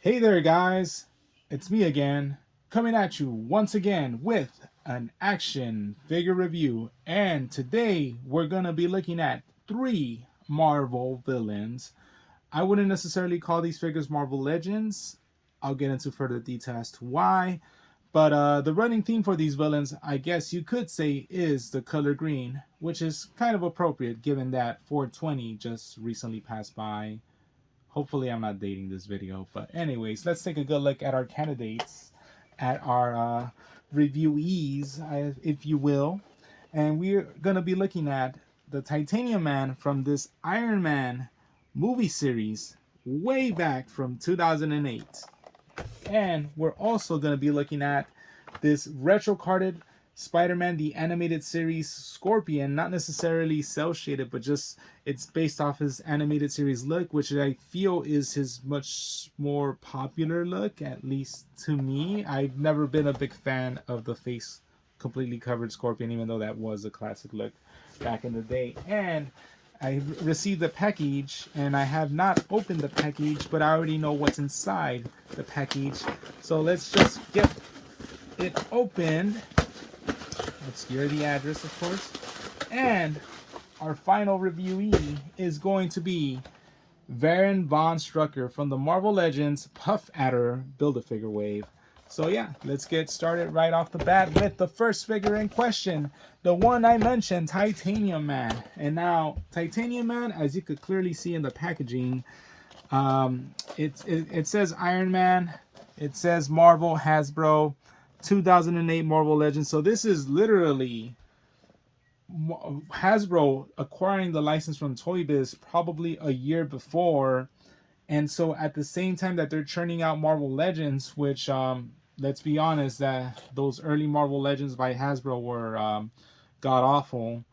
Hey there, guys. It's me again, coming at you once again with an action figure review. And today we're going to be looking at three Marvel villains. I wouldn't necessarily call these figures Marvel Legends. I'll get into further detail as to why. But the running theme for these villains, I guess you could say, is the color green, which is kind of appropriate given that 420 just recently passed by. Hopefully I'm not dating this video, but anyways, let's take a good look at our candidates, at our reviewees, if you will. And we're going to be looking at the Titanium Man from this Iron Man movie series way back from 2008. And we're also going to be looking at this retro carded Spider-Man the animated series Scorpion, not necessarily cel shaded, but just it's based off his animated series look, which I feel is his much more popular look, at least to me. I've never been a big fan of the face completely covered Scorpion, even though that was a classic look back in the day. And I received the package, and I have not opened the package, but I already know what's inside the package. So let's just get it opened. Obscure the address, of course. And our final reviewee is going to be Baron von Strucker from the Marvel Legends Puff Adder Build-A-Figure wave. So yeah, let's get started right off the bat with the first figure in question, the one I mentioned, Titanium Man. And now, Titanium Man, as you could clearly see in the packaging, it says Iron Man, it says Marvel, Hasbro, 2008 Marvel Legends. So this is literally Hasbro acquiring the license from Toy Biz probably a year before. And so at the same time that they're churning out Marvel Legends, which let's be honest, that those early Marvel Legends by Hasbro were god awful.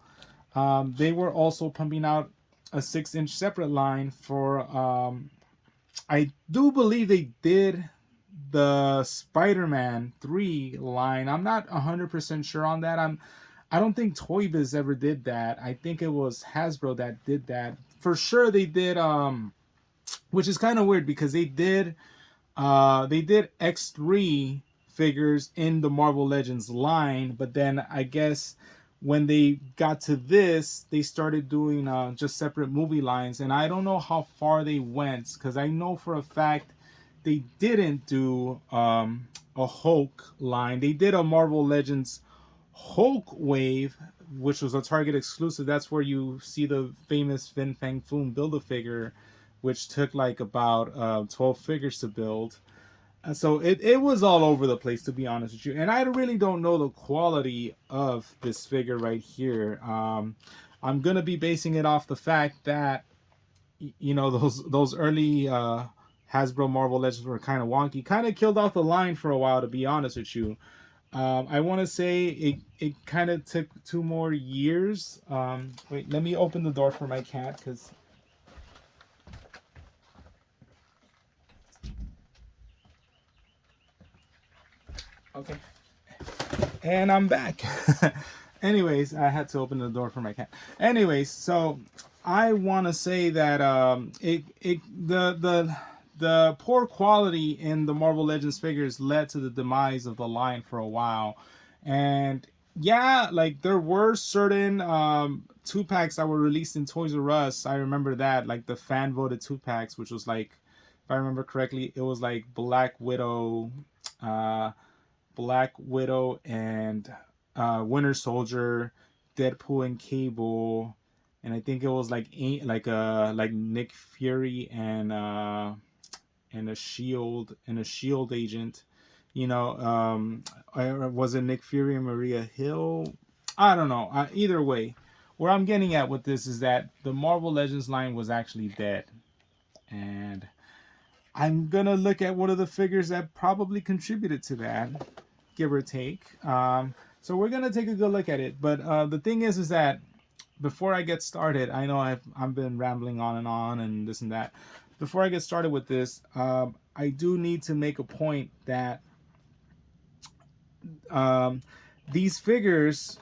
They were also pumping out a 6-inch separate line for I do believe they did the Spider-Man 3 line. I'm not 100% sure on that. I don't think Toy Biz ever did that. I think it was Hasbro that did that. For sure they did which is kind of weird because they did X3 figures in the Marvel Legends line, but then I guess when they got to this, they started doing just separate movie lines, and I don't know how far they went because I know for a fact they didn't do a Hulk line. They did a Marvel Legends Hulk wave, which was a Target exclusive. That's where you see the famous Fin Fang Foom Build-A-Figure, which took like about 12 figures to build. And so it was all over the place, to be honest with you. And I really don't know the quality of this figure right here. I'm going to be basing it off the fact that, you know, those early Hasbro Marvel Legends were kind of wonky. Kind of killed off the line for a while, to be honest with you. I want to say it kind of took 2 more years. Wait, let me open the door for my cat because... Okay. And I'm back. Anyways, I had to open the door for my cat. Anyways, so I want to say that the poor quality in the Marvel Legends figures led to the demise of the line for a while. And yeah, like there were certain 2-packs that were released in Toys R Us. I remember that, like the fan voted 2-packs, which was like, if I remember correctly, it was like Black Widow and Winter Soldier, Deadpool and Cable, and I think it was like Nick Fury and a Shield agent. You know, was it Nick Fury and Maria Hill? I don't know. Either way, where I'm getting at with this is that the Marvel Legends line was actually dead, and I'm gonna look at one of the figures that probably contributed to that, give or take. So we're gonna take a good look at it. But the thing is that before I get started, I know I've been rambling on and this and that. Before I get started with this, I do need to make a point that these figures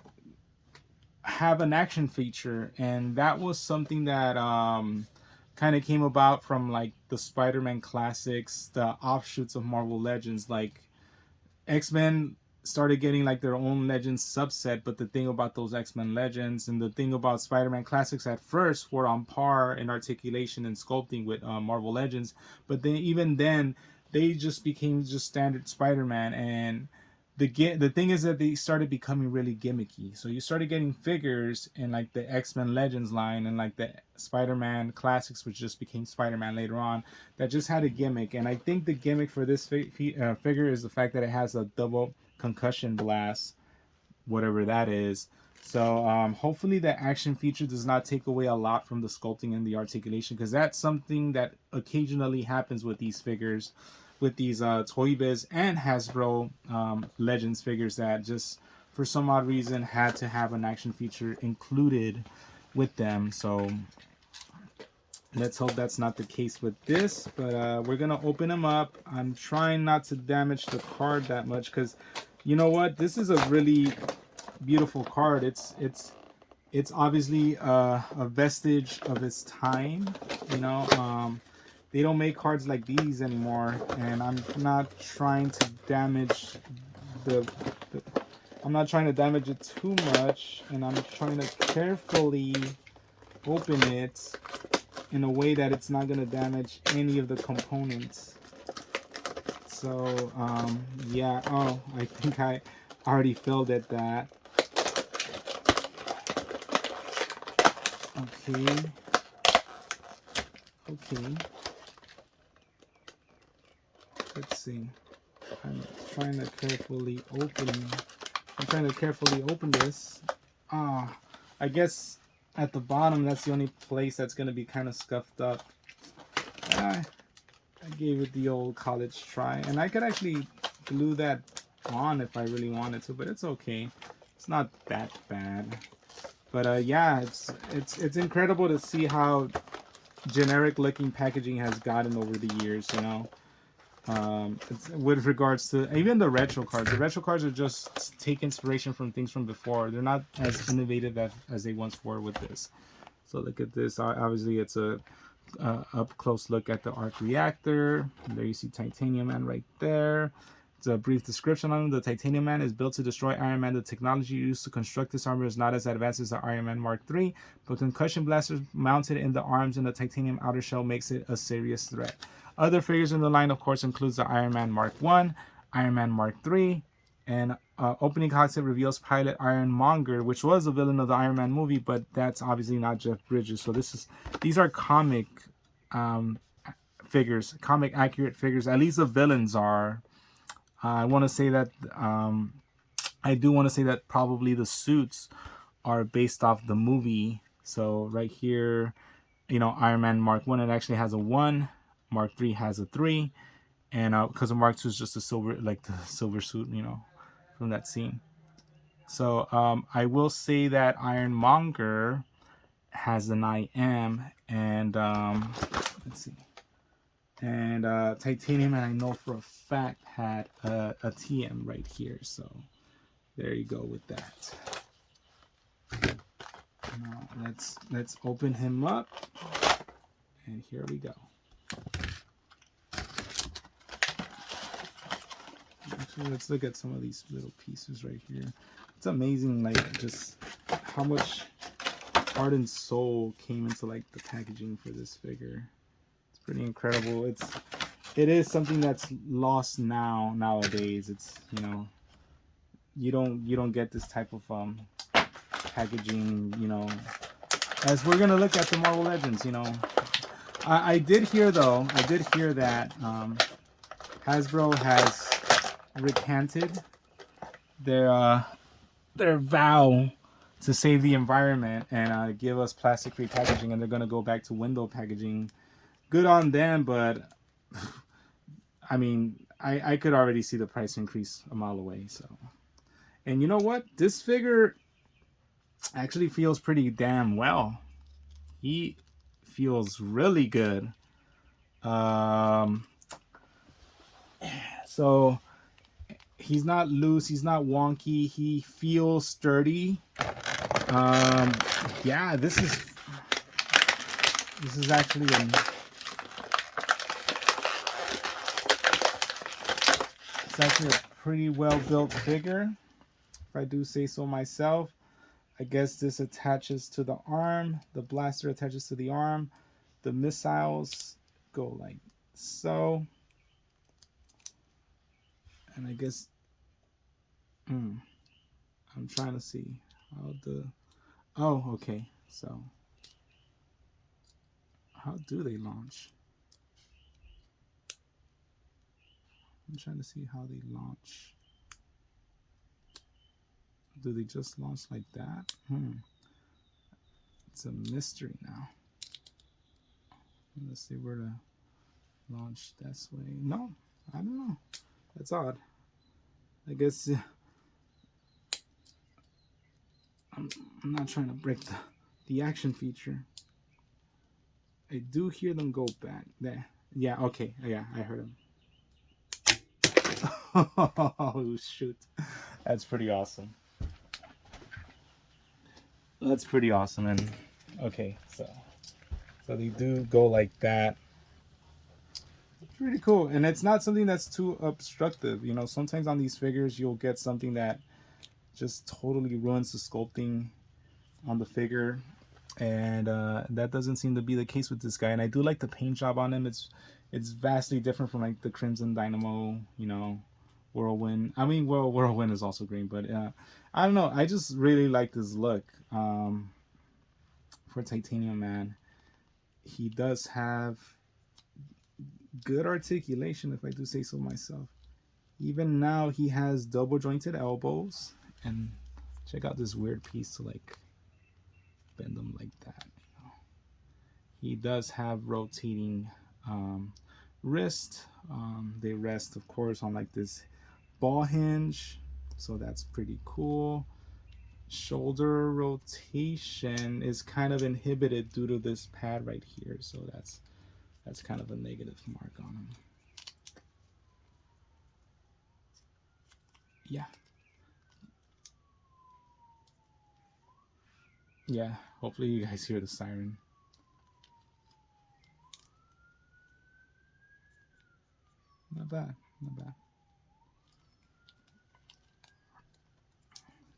have an action feature, and that was something that kind of came about from like the Spider-Man classics, the offshoots of Marvel Legends. Like X-Men started getting like their own Legends subset, but the thing about those X-Men Legends and the thing about Spider-Man classics at first were on par in articulation and sculpting with Marvel Legends, but then even then they just became just standard Spider-Man. And the thing is that they started becoming really gimmicky. So you started getting figures in like the X-Men Legends line and like the Spider-Man classics, which just became Spider-Man later on, that just had a gimmick. And I think the gimmick for this figure is the fact that it has a double concussion blast, whatever that is. So hopefully the action feature does not take away a lot from the sculpting and the articulation, because that's something that occasionally happens with these figures, with these Toy Biz and Hasbro Legends figures, that just for some odd reason had to have an action feature included with them. So let's hope that's not the case with this. But we're gonna open them up. I'm trying not to damage the card that much, because you know what, this is a really beautiful card. It's obviously a vestige of its time, you know. They don't make cards like these anymore, and I'm not trying to damage I'm not trying to damage it too much, and I'm trying to carefully open it in a way that it's not going to damage any of the components. So yeah, oh, I think I already failed at that. Okay, let's see. I'm trying to carefully open this. I guess at the bottom, that's the only place that's going to be kind of scuffed up. I gave it the old college try, and I could actually glue that on if I really wanted to, but it's okay. It's not that bad. But yeah, it's incredible to see how generic looking packaging has gotten over the years, you know. It's, with regards to even the retro cards are just take inspiration from things from before. They're not as innovative as they once were with this. So look at this. Obviously it's a up close look at the arc reactor. There you see Titanium Man right there. It's a brief description on him. The Titanium Man is built to destroy Iron Man. The technology used to construct this armor is not as advanced as the Iron Man Mark III, but concussion blasters mounted in the arms and the titanium outer shell makes it a serious threat. Other figures in the line, of course, includes the Iron Man Mark I, Iron Man Mark III, and opening concept reveals pilot Ironmonger, which was a villain of the Iron Man movie, but that's obviously not Jeff Bridges. So these are comic figures, comic accurate figures. At least the villains are. I want to say that I do want to say that probably the suits are based off the movie. So right here, you know, Iron Man Mark 1, it actually has a 1. Mark 3 has a 3. And because of Mark 2 is just a silver, like the silver suit, you know, from that scene. So I will say that Ironmonger has an IM, and let's see. And Titanium, and I know for a fact, had a TM right here. So there you go with that. Now let's open him up, and here we go. Actually, let's look at some of these little pieces right here. It's amazing, like just how much heart and soul came into like the packaging for this figure. Pretty incredible. It is something that's lost nowadays. It's, you know, you don't get this type of packaging, you know, as we're gonna look at the Marvel Legends. You know, I did hear that Hasbro has recanted their vow to save the environment and give us plastic-free packaging, and they're gonna go back to window packaging. Good on them, but I mean, I could already see the price increase a mile away. So, and you know what? This figure actually feels pretty damn well. He feels really good. So he's not loose. He's not wonky. He feels sturdy. Yeah, this This is actually a pretty well built figure, if I do say so myself. I guess this attaches to the arm. The blaster attaches to the arm. The missiles go like so. And I guess I'm trying to see how the... Oh, okay. So how do they launch? I'm trying to see how they launch. Do they just launch like that? It's a mystery now. Let's see where to launch this way. No, I don't know. That's odd. I guess I'm not trying to break the action feature. I do hear them go back. There. Yeah, okay. Yeah, I heard them. Oh, shoot. That's pretty awesome. That's pretty awesome. And okay, so they do go like that. It's pretty cool. And it's not something that's too obstructive. You know, sometimes on these figures you'll get something that just totally ruins the sculpting on the figure, and that doesn't seem to be the case with this guy. And I do like the paint job on him. It's vastly different from like the Crimson Dynamo, you know, Whirlwind. I mean, well, Whirlwind is also green, but I don't know. I just really like this look for Titanium Man. He does have good articulation, if I do say so myself. Even now, he has double jointed elbows, and check out this weird piece to like bend them like that. You know. He does have rotating wrist. They rest, of course, on like this ball hinge, so that's pretty cool. Shoulder rotation is kind of inhibited due to this pad right here, so that's kind of a negative mark on him. Yeah, hopefully you guys hear the siren. Not bad, not bad.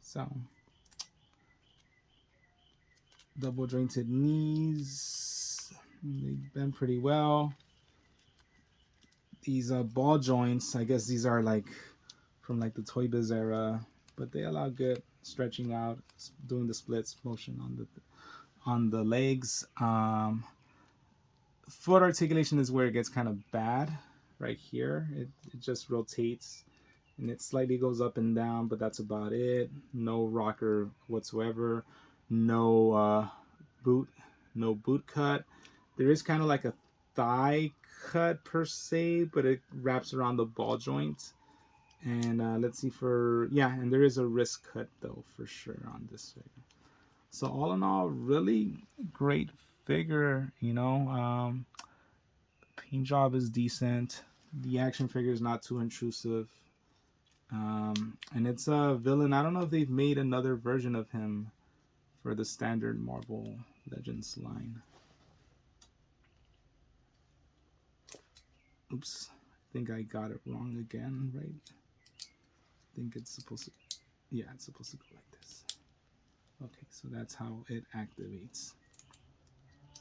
So, double jointed knees, they bend pretty well. These ball joints, I guess these are like from like the Toy Biz era, but they allow good stretching out, doing the splits motion on the legs. Foot articulation is where it gets kind of bad right here. It just rotates and it slightly goes up and down, but that's about it. No rocker whatsoever. No boot cut. There is kind of like a thigh cut per se, but it wraps around the ball joint. And let's see and there is a wrist cut though for sure on this figure. So all in all, really great figure, you know. Paint job is decent. The action figure is not too intrusive. And it's a villain. I don't know if they've made another version of him for the standard Marvel Legends line. Oops, I think I got it wrong again, right? I think it's supposed to, yeah, it's supposed to go like this. Okay, so that's how it activates.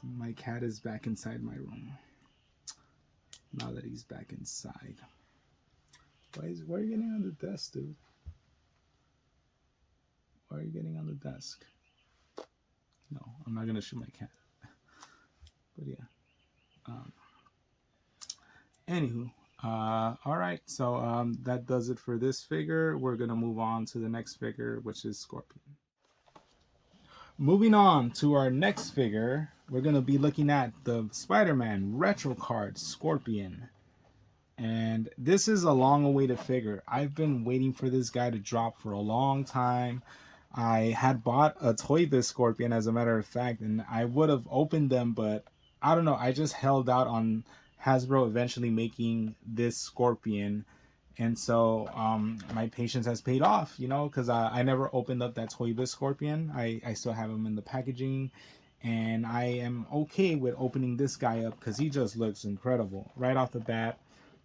My cat is back inside my room. Now that he's back inside. Why are you getting on the desk, dude? Why are you getting on the desk? No, I'm not gonna shoot my cat. But yeah. Anywho, all right. So that does it for this figure. We're gonna move on to the next figure, which is Scorpion. Moving on to our next figure, we're gonna be looking at the Spider-Man retro card Scorpion. And this is a long-awaited figure. I've been waiting for this guy to drop for a long time. I had bought a Toy Biz Scorpion, as a matter of fact, and I would have opened them, but I don't know. I just held out on Hasbro eventually making this Scorpion. And so my patience has paid off, you know, because I never opened up that Toy Biz Scorpion. I still have him in the packaging. And I am okay with opening this guy up because he just looks incredible right off the bat.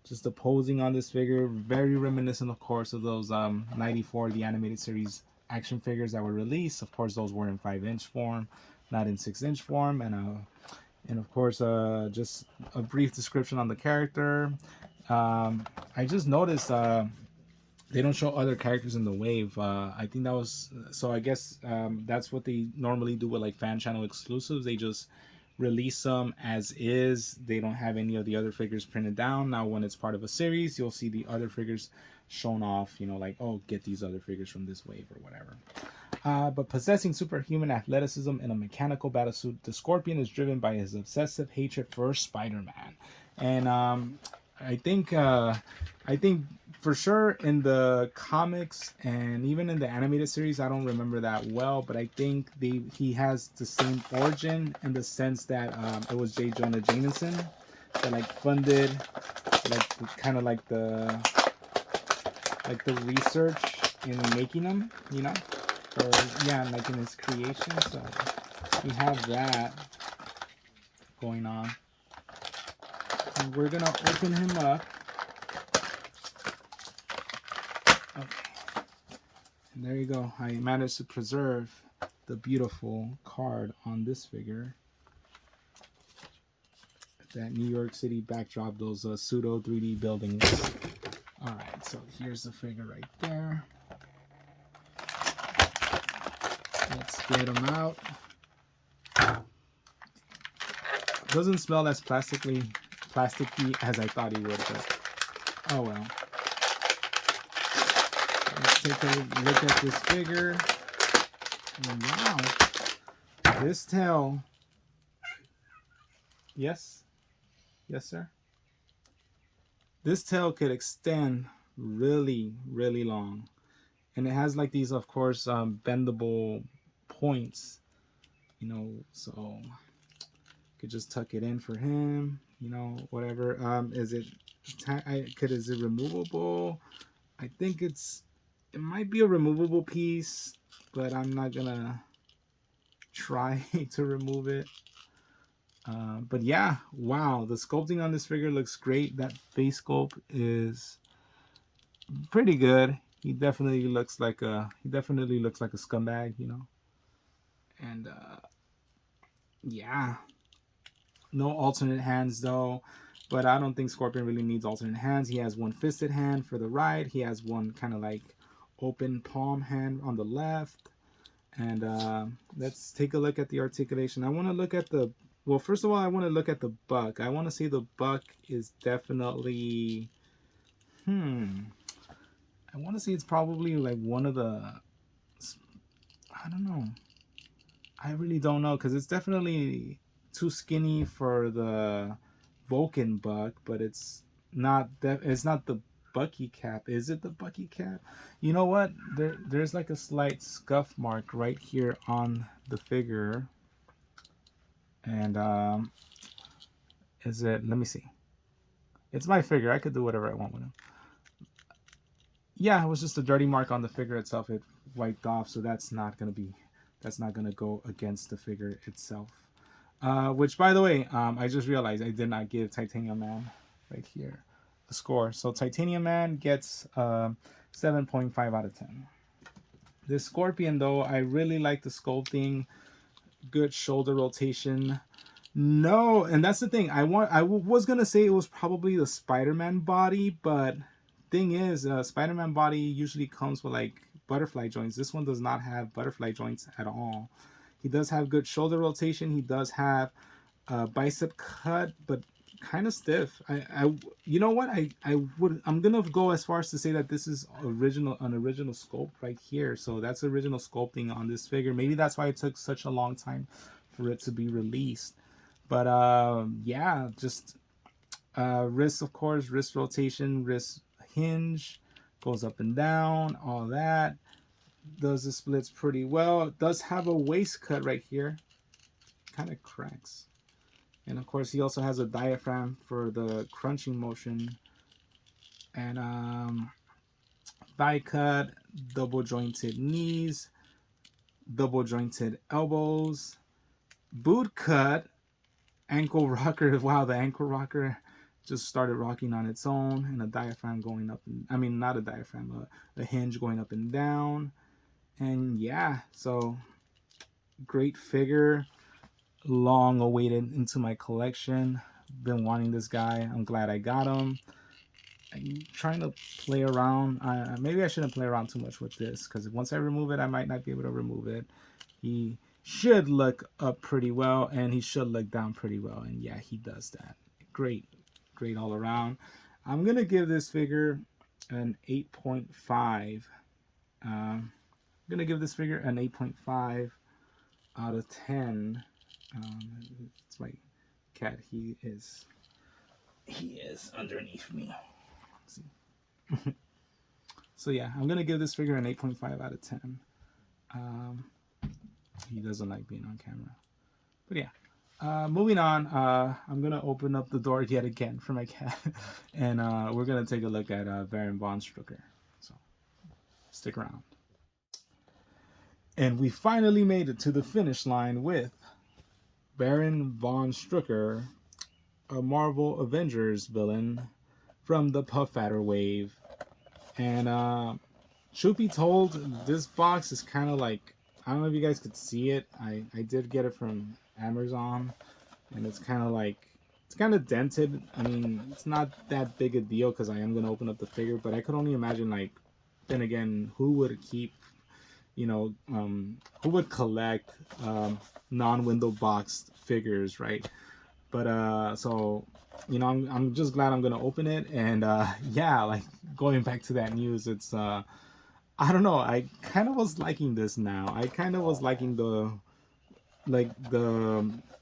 Just the posing on this figure, very reminiscent, of course, of those 94, the animated series action figures that were released. Of course, those were in 5-inch form, not in 6-inch form. And of course, just a brief description on the character. I just noticed they don't show other characters in the wave. I think that was so. I guess that's what they normally do with like fan channel exclusives. They just release them as is. They don't have any of the other figures printed down. Now, when it's part of a series, you'll see the other figures shown off. You know, like, oh, get these other figures from this wave or whatever. But possessing superhuman athleticism in a mechanical battlesuit, the Scorpion is driven by his obsessive hatred for Spider-Man, and I think for sure in the comics and even in the animated series, I don't remember that well, but I think he has the same origin in the sense that it was J. Jonah Jameson that like funded like kind of like the research in making them, you know, or yeah, making his creation. So we have that going on. And we're gonna open him up. Okay. And there you go. I managed to preserve the beautiful card on this figure. That New York City backdrop, those pseudo 3D buildings. Alright, so here's the figure right there. Let's get him out. Doesn't smell as plasticky as I thought he would, but oh well. Let's take a look at this figure. And wow, this tail. Yes, sir. This tail could extend really, really long, and it has like these, of course, bendable points. You know, so could just tuck it in for him. You know, whatever. Is it removable? I think it might be a removable piece, but I'm not gonna try to remove it. But yeah, wow, the sculpting on this figure looks great. That face sculpt is pretty good. He definitely looks like a scumbag, you know. And yeah, no alternate hands though. But I don't think Scorpion really needs alternate hands. He has one fisted hand for the right. He has one kind of like open palm hand on the left. And let's take a look at the articulation. I want to look at the, well, first of all, I want to look at the buck. I want to say the buck is definitely, I want to say it's probably like one of the, I don't know. I really don't know, because it's definitely too skinny for the Vulcan buck, but it's not that, it's not the Bucky cap. Is it the Bucky cap? You know what? There's like a slight scuff mark right here on the figure. And is it, let me see. It's my figure. I could do whatever I want with him. Yeah, it was just a dirty mark on the figure itself. It wiped off, so that's not gonna go against the figure itself. Which, by the way, I just realized I did not give Titanium Man right here a score. So Titanium Man gets 7.5 out of 10. This Scorpion, though, I really like the sculpting. Good shoulder rotation. No, and that's the thing. I was gonna say it was probably the Spider-Man body, but thing is, Spider-Man body usually comes with like butterfly joints. This one does not have butterfly joints at all. He does have good shoulder rotation. He does have a bicep cut, but kind of stiff. You know what? I'm gonna go as far as to say that this is an original sculpt right here. So that's original sculpting on this figure. Maybe that's why it took such a long time for it to be released. But yeah, just wrist, of course, wrist rotation, wrist hinge, goes up and down, all that. Does the splits pretty well. It does have a waist cut right here. Kind of cracks. And of course, he also has a diaphragm for the crunching motion. And thigh cut, double jointed knees, double jointed elbows. boot cut, ankle rocker. Wow, the ankle rocker just started rocking on its own, and a diaphragm going up. I mean, not a diaphragm, a hinge going up and down. And yeah, so great figure, long awaited into my collection. Been wanting this guy. I'm glad I got him. I'm trying to play around. Maybe I shouldn't play around too much with this, because once I remove it, I might not be able to remove it. He should look up pretty well, and he should look down pretty well. And yeah, he does that. Great all around. I'm gonna give this figure an 8.5. I'm gonna give this figure an 8.5 out of 10. It's my cat. He is underneath me. So yeah, I'm gonna give this figure an 8.5 out of 10. He doesn't like being on camera, but yeah. Moving on, I'm gonna open up the door yet again for my cat, and we're gonna take a look at Baron von Strucker. So stick around. And we finally made it to the finish line with Baron von Strucker, a Marvel Avengers villain from the Puff Adder wave. And truth be told, this box is kind of like, I don't know if you guys could see it. I did get it from Amazon, and it's kind of like, it's kind of dented. I mean, it's not that big a deal because I am going to open up the figure, but I could only imagine, like, then again, who would keep, you know, who would collect non-window boxed figures, right? But so, you know, I'm just glad I'm gonna open it. And yeah, like, going back to that news, it's I don't know, I kind of was liking this now. I kind of was liking the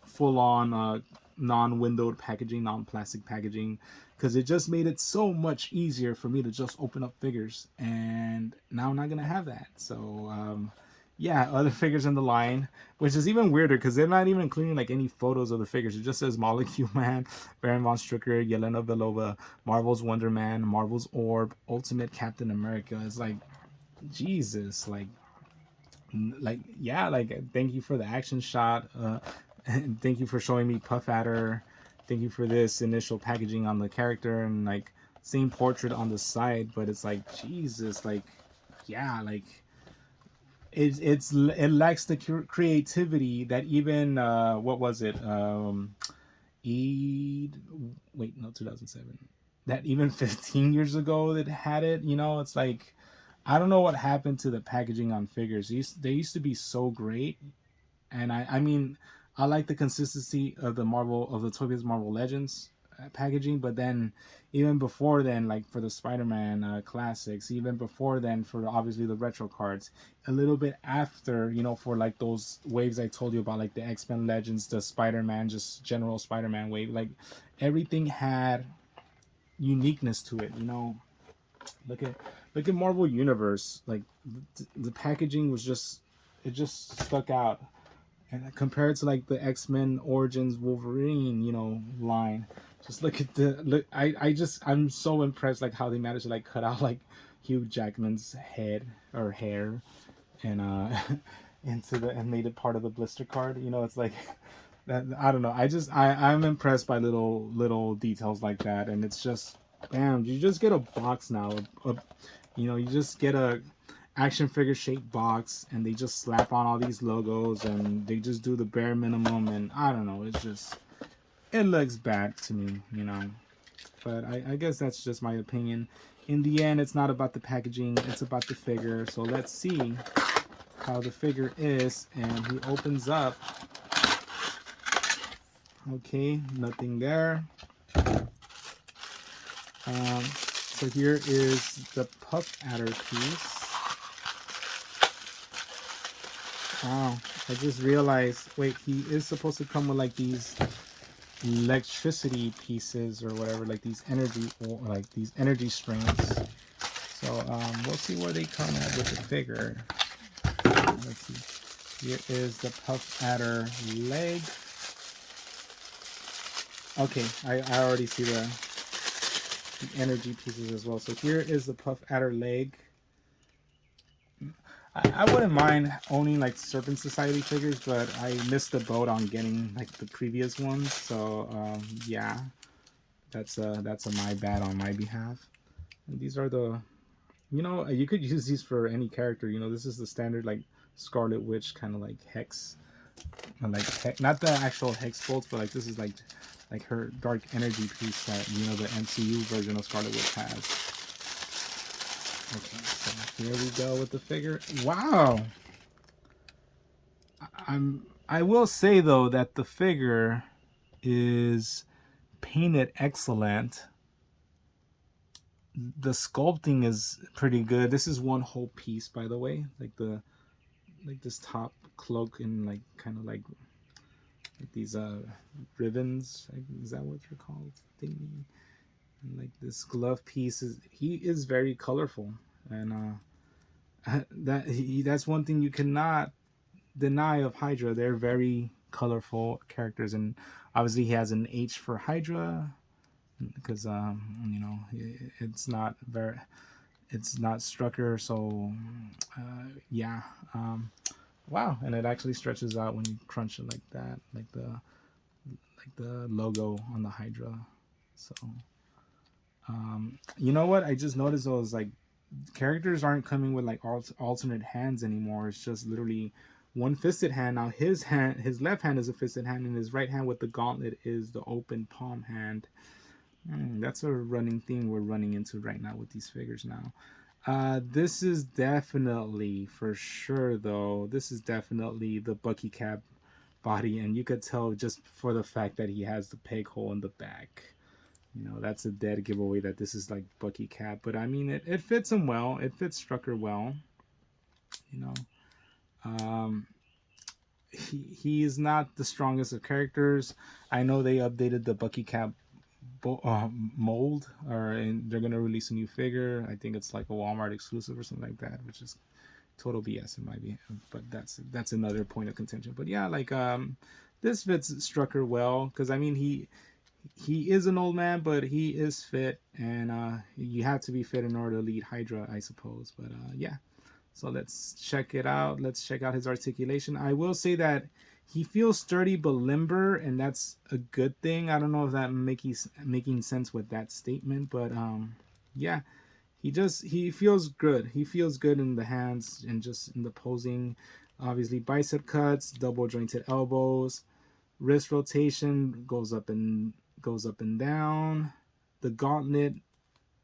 full-on non-windowed packaging, non-plastic packaging, because it just made it so much easier for me to just open up figures. And now I'm not gonna have that. So yeah, other figures in the line, which is even weirder because they're not even including like any photos of the figures. It just says Molecule Man, Baron von Strucker, Yelena Belova, Marvel's Wonder Man, Marvel's Orb, Ultimate Captain America. It's like, Jesus, like yeah, like, thank you for the action shot, and thank you for showing me Puff Adder. Thank you for this initial packaging on the character, and like same portrait on the side. But it's like, Jesus, like, yeah, like, it lacks the creativity that even what was it, wait, no, 2007, that even 15 years ago that had it. You know, it's like, I don't know what happened to the packaging on figures. They used to be so great. And I mean, I like the consistency of the Toy Biz Marvel Legends packaging, but then even before then, like for the Spider-Man classics, even before then for obviously the retro cards, a little bit after, you know, for like those waves I told you about, like the X-Men Legends, the Spider-Man, just general Spider-Man wave, like everything had uniqueness to it, you know. Look at Marvel Universe, like the packaging was just, it just stuck out. And compared to like the X-Men Origins Wolverine, you know, line, just look at I'm so impressed like how they managed to like cut out like Hugh Jackman's head or hair, and and made it part of the blister card. You know, it's like that. I don't know. I'm impressed by little details like that, and it's just, bam, you just get a box now. You know, you just get a action figure shaped box, and they just slap on all these logos, and they just do the bare minimum, and I don't know, it's just, it looks bad to me, you know. But I guess that's just my opinion. In the end, it's not about the packaging, it's about the figure. So let's see how the figure is. And he opens up. Okay, nothing there. So here is the Puff Adder piece. Wow, I just realized, wait, he is supposed to come with like these electricity pieces or whatever, like these energy strings. So we'll see where they come at with the figure. Let's see. Here is the Puff Adder leg. Okay, I already see the energy pieces as well. So here is the Puff Adder leg. I wouldn't mind owning like Serpent Society figures, but I missed the boat on getting like the previous ones. So yeah, that's a my bad on my behalf. And these are the, you know, you could use these for any character. You know, this is the standard like Scarlet Witch kind of like hex, not the actual hex bolts, but like this is like her dark energy piece that, you know, the MCU version of Scarlet Witch has. Okay, so here we go with the figure. Wow. I will say though that the figure is painted excellent. The sculpting is pretty good. This is one whole piece, by the way. Like this top cloak and like kind of like these ribbons. Is that what they're called? Thingy. And like this glove piece he is very colorful, and that's one thing you cannot deny of Hydra. They're very colorful characters, and obviously he has an H for Hydra because you know, it's not Strucker, so yeah. Wow, and it actually stretches out when you crunch it like that, like the logo on the Hydra. So you know what I just noticed, those like characters aren't coming with like alternate hands anymore. It's just literally one fisted hand. Now his left hand is a fisted hand, and his right hand with the gauntlet is the open palm hand. That's a running thing we're running into right now with these figures now. This is definitely, for sure though, this is definitely the Bucky Cap body, and you could tell just for the fact that he has the peg hole in the back. You know, that's a dead giveaway that this is like Bucky Cap. But I mean, it fits him well. It fits Strucker well. You know, he is not the strongest of characters. I know they updated the Bucky Cap mold, and they're gonna release a new figure. I think it's like a Walmart exclusive or something like that, which is total BS in my view. But that's another point of contention. But yeah, like this fits Strucker well, because I mean he is an old man, but he is fit, and you have to be fit in order to lead Hydra, I suppose. But yeah, so let's check it out. Let's check out his articulation. I will say that he feels sturdy but limber, and that's a good thing. I don't know if that making sense with that statement, but yeah, he feels good. He feels good in the hands and just in the posing. Obviously, bicep cuts, double jointed elbows, wrist rotation goes up and down. The gauntlet,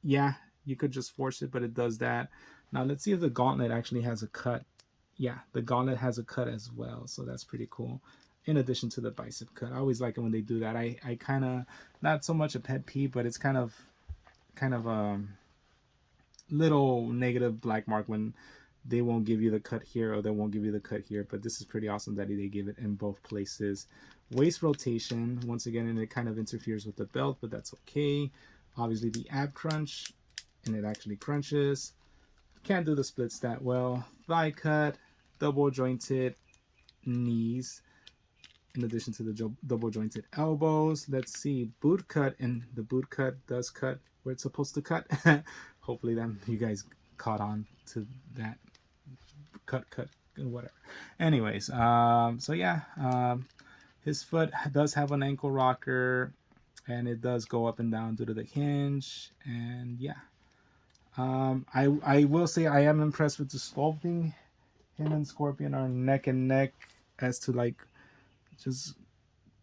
yeah, you could just force it, but it does that. Now let's see if the gauntlet actually has a cut. Yeah, the gauntlet has a cut as well, so that's pretty cool. In addition to the bicep cut, I always like it when they do that. I kind of, not so much a pet peeve, but it's kind of little negative black mark when they won't give you the cut here or they won't give you the cut here. But this is pretty awesome that they give it in both places. Waist rotation, once again, and it kind of interferes with the belt, but that's okay. Obviously the ab crunch, and it actually crunches. Can't do the splits that well. Thigh cut, double jointed knees, in addition to the double jointed elbows. Let's see, boot cut, and the boot cut does cut where it's supposed to cut. Hopefully that you guys caught on to that. Cut, whatever. Anyways, so yeah, his foot does have an ankle rocker, and it does go up and down due to the hinge. And yeah, I will say I am impressed with the sculpting. Him and Scorpion are neck and neck as to like just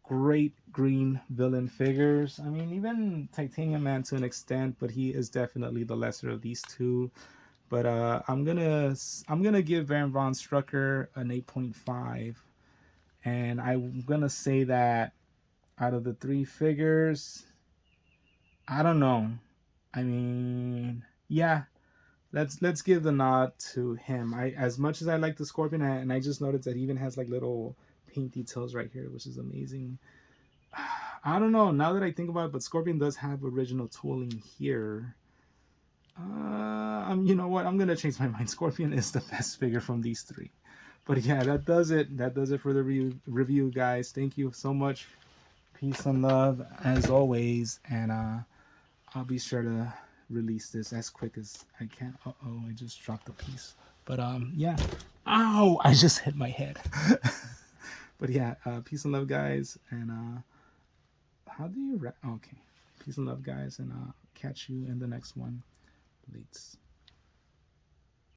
great green villain figures. I mean, even Titanium Man to an extent, but he is definitely the lesser of these two. But I'm gonna give Baron von Strucker an 8.5, and I'm gonna say that out of the three figures, I don't know. I mean, yeah, let's give the nod to him. I, as much as I like the Scorpion, and I just noticed that he even has like little paint details right here, which is amazing. I don't know, now that I think about it, but Scorpion does have original tooling here. You know what? I'm gonna change my mind. Scorpion is the best figure from these three. But yeah, that does it. That does it for the review, guys. Thank you so much. Peace and love as always, and I'll be sure to release this as quick as I can. I just dropped a piece. But yeah. Ow! I just hit my head. But yeah, peace and love, guys. And how do you okay? Peace and love, guys, and catch you in the next one. Leads.